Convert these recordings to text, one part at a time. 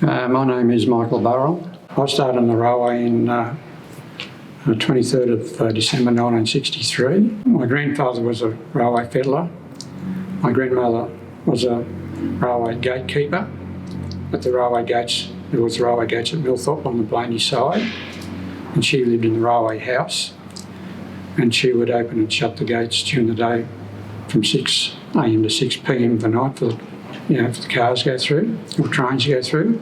My name is Michael Burrell. I started on the railway in 23rd of December 1963. My grandfather was a railway fiddler. My grandmother was a railway gatekeeper at the railway gates. There was railway gates at Millthorpe on the Blaney side, and she lived in the railway house, and she would open and shut the gates during the day from 6 a.m. to 6 p.m. of the night for the cars to go through, or trains to go through.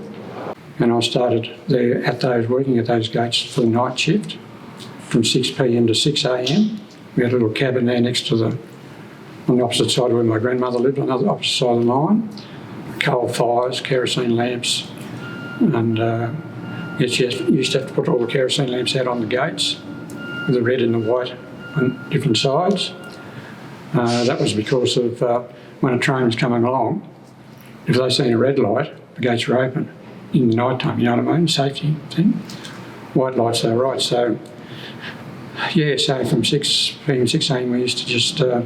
And I started there working at those gates for the night shift from 6 p.m. to 6 a.m. We had a little cabin there on the opposite side of where my grandmother lived, on the opposite side of the line. Coal fires, kerosene lamps, and you used to have to put all the kerosene lamps out on the gates with the red and the white on different sides. That was because of when a train was coming along, if they seen a red light, the gates were open in the night time, you know what I mean? Safety thing. White lights, they were right. So from 6 p.m. 6 a.m. we used to just go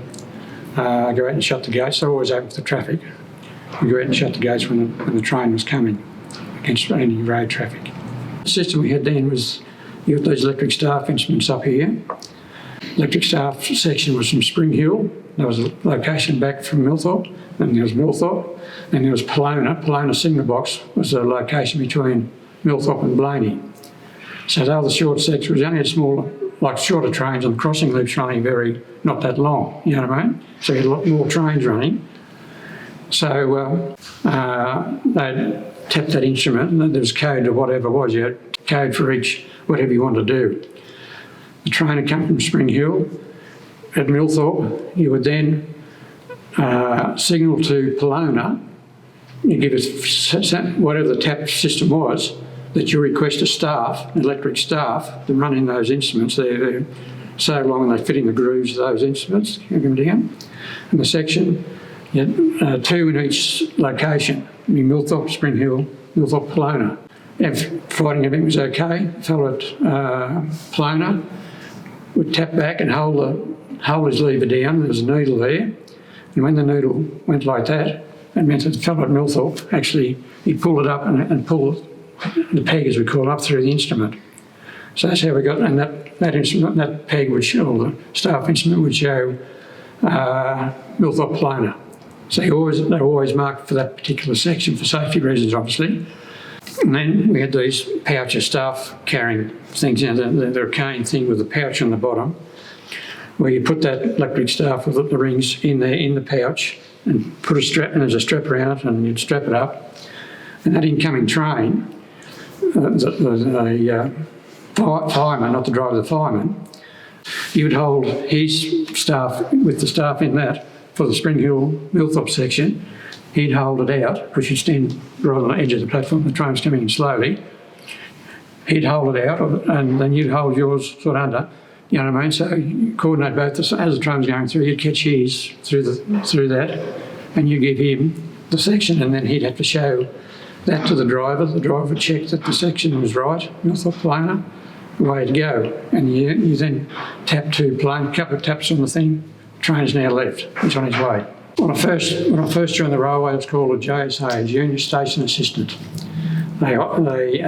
out and shut the gates. They're always open for traffic. We go out and shut the gates when the train was coming against any road traffic. The system we had then was, you got these electric staff instruments up here. Electric staff section was from Spring Hill. There was a location back from Millthorpe, and there was Millthorpe, and there was Pelona. Pelona signal box was a location between Millthorpe and Blaney. So they were the short sections. It was only a smaller, like shorter trains, and the crossing loops running not that long, you know what I mean? So you had a lot more trains running. So they'd tap that instrument, and there was code to whatever it was. You had code for each, whatever you wanted to do. The train had come from Spring Hill. At Millthorpe, you would then signal to Pelona. You give us whatever the tap system was, that you request a staff, electric staff, to run in those instruments. They're so long and they fit in the grooves of those instruments, come down. And the section, you had 2 in each location, Millthorpe, Spring Hill, Millthorpe, Pelona. If Friday everything was okay, the fellow at Pelona would tap back and hold his lever down. There was a needle there, and when the needle went like that, it meant that the fellow at Millthorpe actually, he'd pull it up and pull the peg, as we call it, up through the instrument. So that's how we got, and that instrument, that peg would show, or the staff instrument would show Millthorpe Pelona. So they were always marked for that particular section for safety reasons, obviously. And then we had these pouch of staff carrying things, the cane thing with the pouch on the bottom, where you put that electric staff with the rings in there, in the pouch, and put a strap, and there's a strap around it, and you'd strap it up. And that incoming train, the fireman, not the driver, the fireman, he would hold his staff with the staff in that for the Spring Hill Millthorpe section. He'd hold it out, because you'd stand right on the edge of the platform, the train's coming in slowly. He'd hold it out, and then you'd hold yours sort of under, you know what I mean? So you coordinate both. As the train's going through, you'd catch his through that, and you give him the section, and then he'd have to show that to the driver. The driver would check that the section was right, Millthorpe, Pelona, away to go. And you then tap to Pelona, a couple of taps on the thing, the train's now left, it's on its way. When I first joined the railway, it was called a JSA, a Junior Station Assistant. They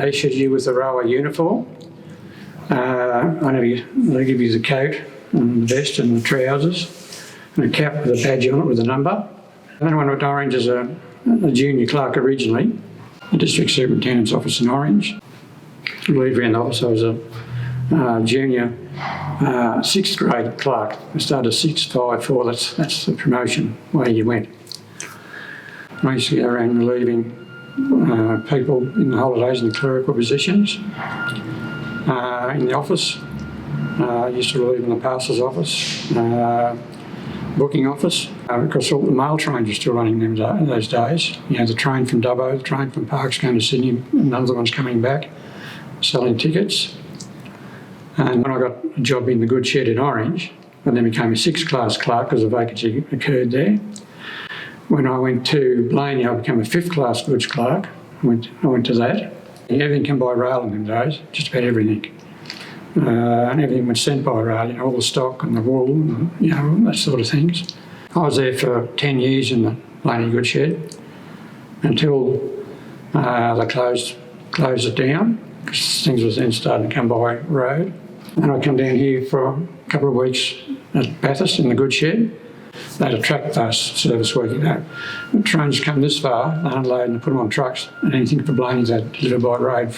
issued you with the railway uniform. They give you the coat and the vest and the trousers and a cap with a badge on it with a number. And then I went to Orange as a junior clerk originally, the District Superintendent's office in Orange. I leave around the office, I was a junior 6th grade clerk. I started 654, that's the promotion where you went. I used to go around relieving people in the holidays in the clerical positions. In the office, I used to relieve in the parcels office, booking office. Because all the mail trains were still running in those days. You had the train from Dubbo, the train from Parkes going to Sydney, and other ones coming back, selling tickets. And when I got a job in the goods shed in Orange, I then became a 6th class clerk because a vacancy occurred there. When I went to Blaney, I became a 5th class goods clerk. I went to that. Everything came by rail in them days, just about everything. And everything was sent by rail, all the stock and the wool, and, that sort of things. I was there for 10 years in the Blaney goods shed until They closed it down because things was then starting to come by road. And I come down here for a couple of weeks at Bathurst in the goods shed. They had a track bus service working out. The trains come this far, they unload and put them on trucks, and anything for Blaney they deliver by road,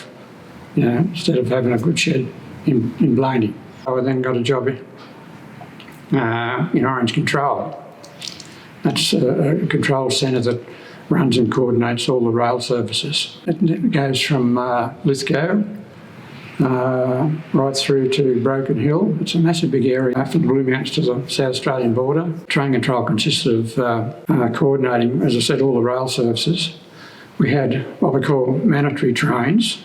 instead of having a goods shed in Blaney. I then got a job in Orange Control. That's a control centre that runs and coordinates all the rail services. It goes from Lithgow right through to Broken Hill. It's a massive big area from Blue Mountains to the South Australian border. Train control consists of coordinating, as I said, all the rail services. We had what we call mandatory trains,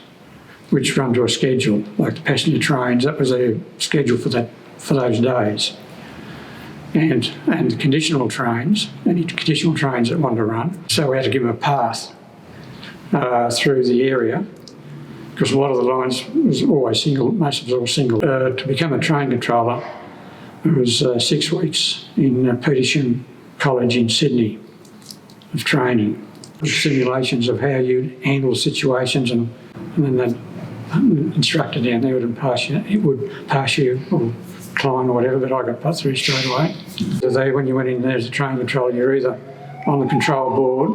which run to a schedule, like the passenger trains. That was their schedule for those days. And the conditional trains, any conditional trains that wanted to run. So we had to give them a path through the area, because a lot of the lines was always single, most of it was all single. To become a train controller, it was 6 weeks in Petersham College in Sydney of training. Simulations of how you handle situations, and then the instructor down there would pass you or climb or whatever, but I got put through straight away. So when you went in there as a train controller, you're either on the control board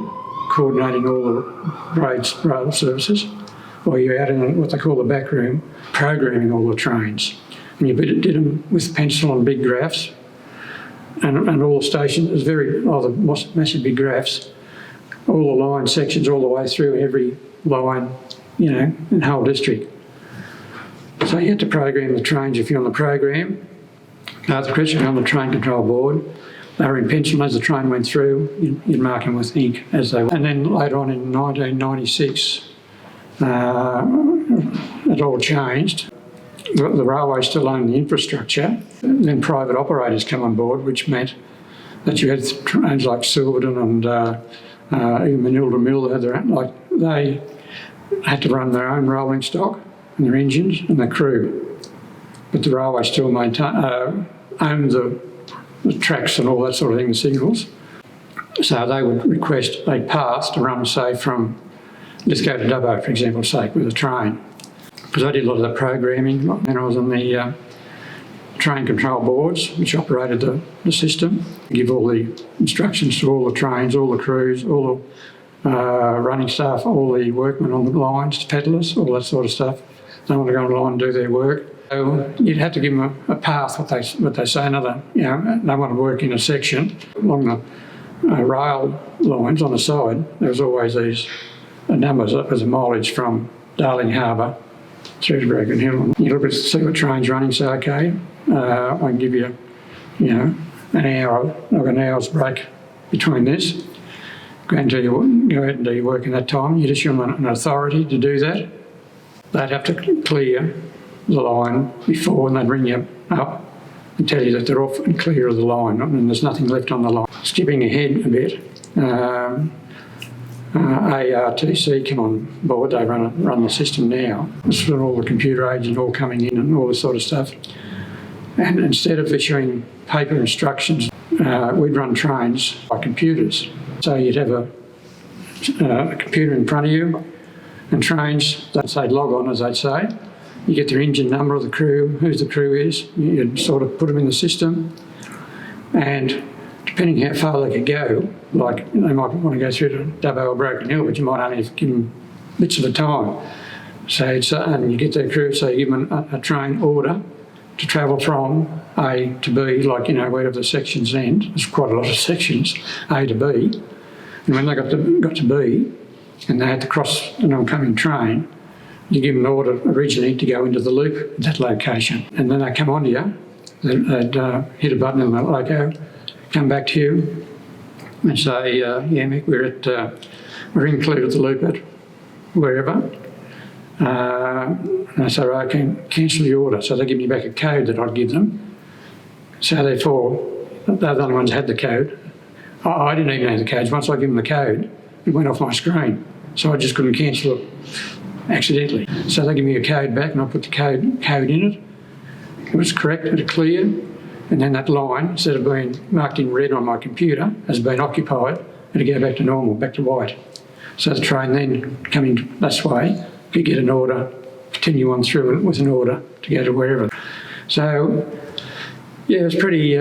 coordinating all the rail services, or you're out in what they call the back room programming all the trains. And you did them with pencil on big graphs, and all the stations, it was the massive big graphs, all the line sections all the way through every line, in the whole district. So you had to program the trains if you're on the program. The crews were on the train control board. They were in pencil. As the train went through, you'd mark them with ink as they went. And then later on in 1996, it all changed. The railway still owned the infrastructure. Then private operators come on board, which meant that you had trains like Silverton and even Manilda Mill had their own, they had to run their own rolling stock and their engines and their crew. But the railway still owned the tracks and all that sort of thing, the signals. So they would request a pass to run, say, from Lithgow to Dubbo, for example's sake, with a train. Because I did a lot of the programming, and I was on the train control boards, which operated the system, give all the instructions to all the trains, all the crews, all the running staff, all the workmen on the lines, peddlers, all that sort of stuff. They want to go on the line and do their work. So you'd have to give them a path, what they say, they want to work in a section along the rail lines on the side. There was always these numbers. That was a mileage from Darling Harbour through to Broken Hill. You look at see what train's running, say, okay, I can give you, an hour, like an hour's break between this. Go ahead and do your work in that time. You'd issue them an authority to do that. They'd have to clear the line before, and they'd ring you up and tell you that they're off and clear of the line, and there's nothing left on the line. Skipping ahead a bit, ARTC come on board. They run the system now. This is all the computer agents all coming in and all this sort of stuff. And instead of issuing paper instructions, we'd run trains by computers. So you'd have a computer in front of you, and trains, they'd say log on, as they'd say. You get their engine number of the crew, who the crew is. You'd sort of put them in the system, and depending how far they could go, like they might want to go through to Dubbo or Broken Hill, but you might only give them bits of a time. So and you get their crew, so you give them a train order to travel from A to B, like, wherever the sections end. There's quite a lot of sections, A to B. And when they got to B, and they had to cross an oncoming train, you give them an order originally to go into the loop at that location. And then they come onto you, they'd hit a button on the loco, come back to you and say, Mick, we're included the loop at wherever. And I say, right, I can cancel the order. So they give me back a code that I'd give them. So therefore, they're the only ones that had the code. I didn't even have the codes. Once I give them the code, it went off my screen. So I just couldn't cancel it accidentally. So they give me a code back, and I put the code in it. It was correct, it cleared, and then that line, instead of being marked in red on my computer as being occupied, it'd go back to normal, back to white. So the train then coming this way could get an order, continue on through with an order to go to wherever. So, yeah, it was pretty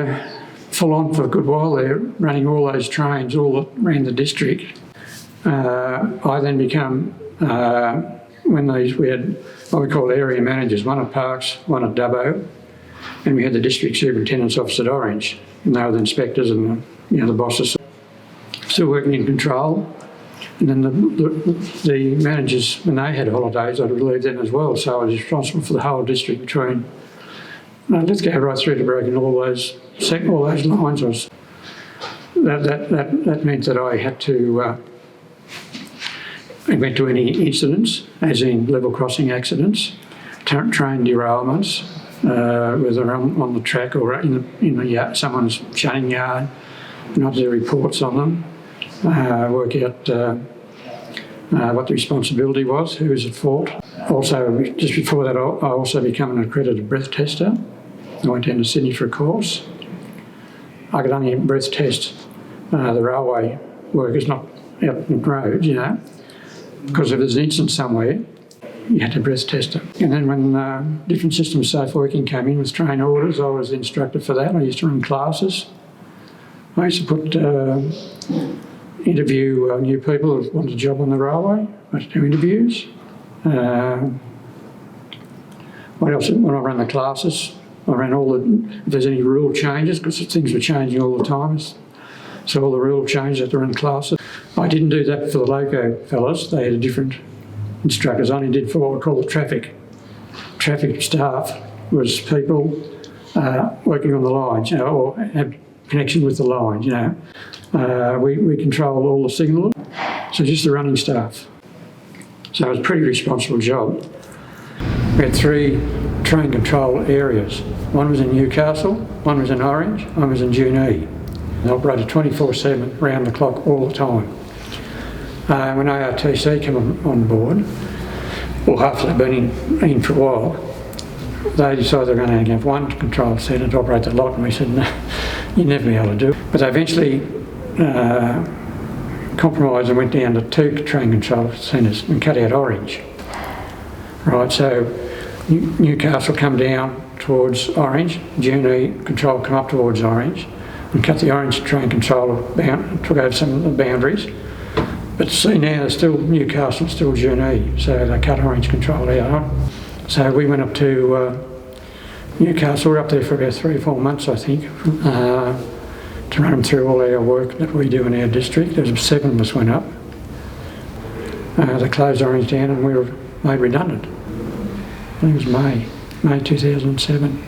full on for a good while there, running all those trains all around the district. I then become, we had what we call area managers, one at Parks, one at Dubbo, and we had the district superintendent's office at Orange, and they were the inspectors and the bosses still working in control. And then the managers, when they had holidays, I'd relieve them as well. So I was responsible for the whole district between, let's go right through to Broken, all those lines. That meant that I had to, I went to any incidents, as in level crossing accidents, train derailments, whether on the track or in the yard, someone's shunning yard, and I'd do reports on them, work out what the responsibility was, who was at fault. Also, just before that, I also became an accredited breath tester. I went down to Sydney for a course. I could only breath test the railway workers, not out on the road, because if there's an incident somewhere, you had to breath test it. And then when different systems safe working came in with train orders, I was the instructor for that. I used to run classes. I used to interview new people who wanted a job on the railway. I used to do interviews. What else? When I ran the classes, I ran if there's any rule changes, because things were changing all the time. So all the rule changes, I had to run classes. I didn't do that for the loco fellas. They had different instructors. I only did for what we call the traffic. Traffic staff was people working on the lines, or have connection with the lines, We controlled all the signalling, so just the running staff. So it was a pretty responsible job. We had 3 train control areas. One was in Newcastle, one was in Orange, one was in Junee. They operated 24/7, round the clock, all the time. When ARTC came on board, well, half of them had been in for a while, they decided they were going to have one control centre to operate the lot, and we said, no, you'll never be able to do it. But they eventually compromised and went down to 2 train control centres and cut out Orange. Right, so Newcastle come down towards Orange, Junee control come up towards Orange, and cut the Orange train control, took over some of the boundaries. But see now, still Newcastle, still Junee, so they cut Orange control out. So we went up to Newcastle. We were up there for about 3 or 4 months, I think, to run them through all our work that we do in our district. There was 7 of us went up. They closed Orange down and we were made redundant. I think it was May 2007.